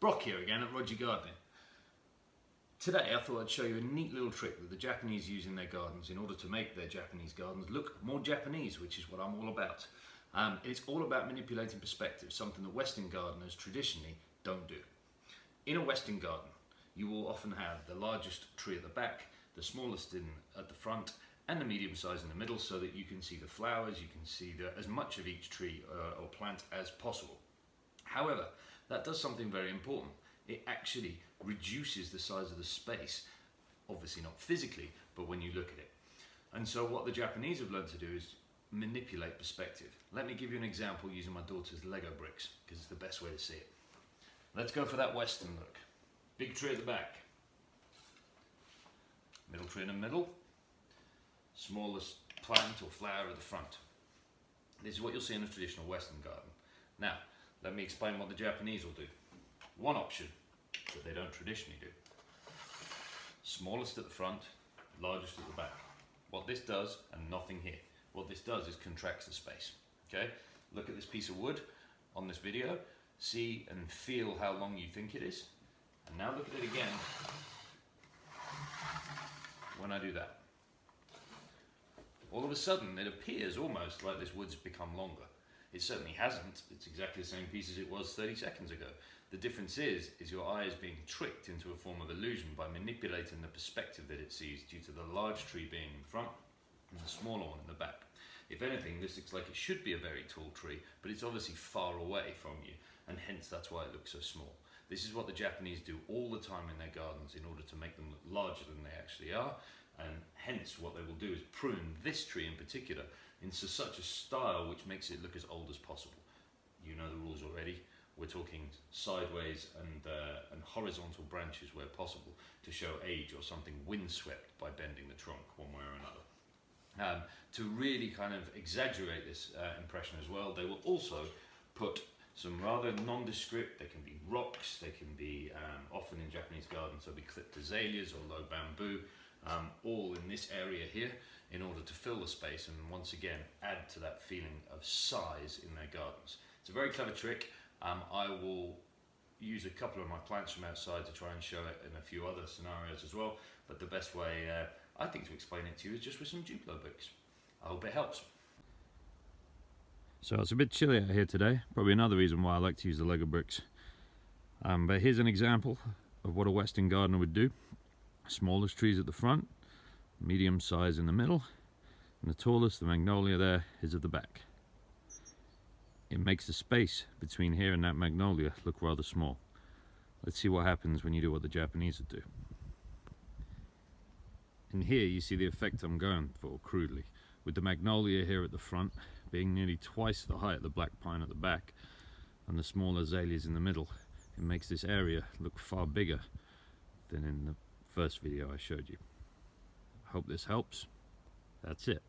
Brock here again at Roger Gardening. Today I thought I'd show you a neat little trick that the Japanese use in their gardens in order to make their Japanese gardens look more Japanese, which is what I'm all about. It's all about manipulating perspective, something that Western gardeners traditionally don't do. In a Western garden, you will often have the largest tree at the back, the smallest at the front, and the medium size in the middle, so that you can see the flowers, you can see as much of each tree or plant as possible. However, that does something very important. It actually reduces the size of the space, obviously not physically, but when you look at it. And so what the Japanese have learned to do is manipulate perspective. Let me give you an example using my daughter's Lego bricks, because it's the best way to see it. Let's go for that Western look. Big tree at the back, middle tree in the middle, smallest plant or flower at the front. This is what you'll see in a traditional Western garden. Now, let me explain what the Japanese will do. One option that they don't traditionally do. Smallest at the front, largest at the back. What this does, and nothing here, what this does is contracts the space. Okay? Look at this piece of wood on this video. See and feel how long you think it is. And now look at it again when I do that. All of a sudden it appears almost like this wood's become longer. It certainly hasn't. It's exactly the same piece as it was 30 seconds ago. The difference is your eye is being tricked into a form of illusion by manipulating the perspective that it sees due to the large tree being in front and the smaller one in the back. If anything, this looks like it should be a very tall tree, but it's obviously far away from you, and hence that's why it looks so small. This is what the Japanese do all the time in their gardens in order to make them look larger than they actually are, and hence what they will do is prune this tree in particular into such a style which makes it look as old as possible. You know the rules already. We're talking sideways and horizontal branches where possible to show age or something windswept by bending the trunk one way or another. To really kind of exaggerate this impression as well, they will also put some rather nondescript, they can be rocks, they can be, often in Japanese gardens, there'll be clipped azaleas or low bamboo, all in this area here in order to fill the space and once again add to that feeling of size in their gardens. It's a very clever trick. I will use a couple of my plants from outside to try and show it in a few other scenarios as well, but the best way I think to explain it to you is just with some Duplo bricks. I hope it helps. So it's a bit chilly out here today, probably another reason why I like to use the Lego bricks. But here's an example of what a Western gardener would do. Smallest trees at the front, medium size in the middle, and the tallest, the magnolia there, is at the back. It makes the space between here and that magnolia look rather small. Let's see what happens when you do what the Japanese would do. And here you see the effect I'm going for crudely, with the magnolia here at the front being nearly twice the height of the black pine at the back and the small azaleas in the middle. It makes this area look far bigger than in the first video I showed you. I hope this helps. That's it.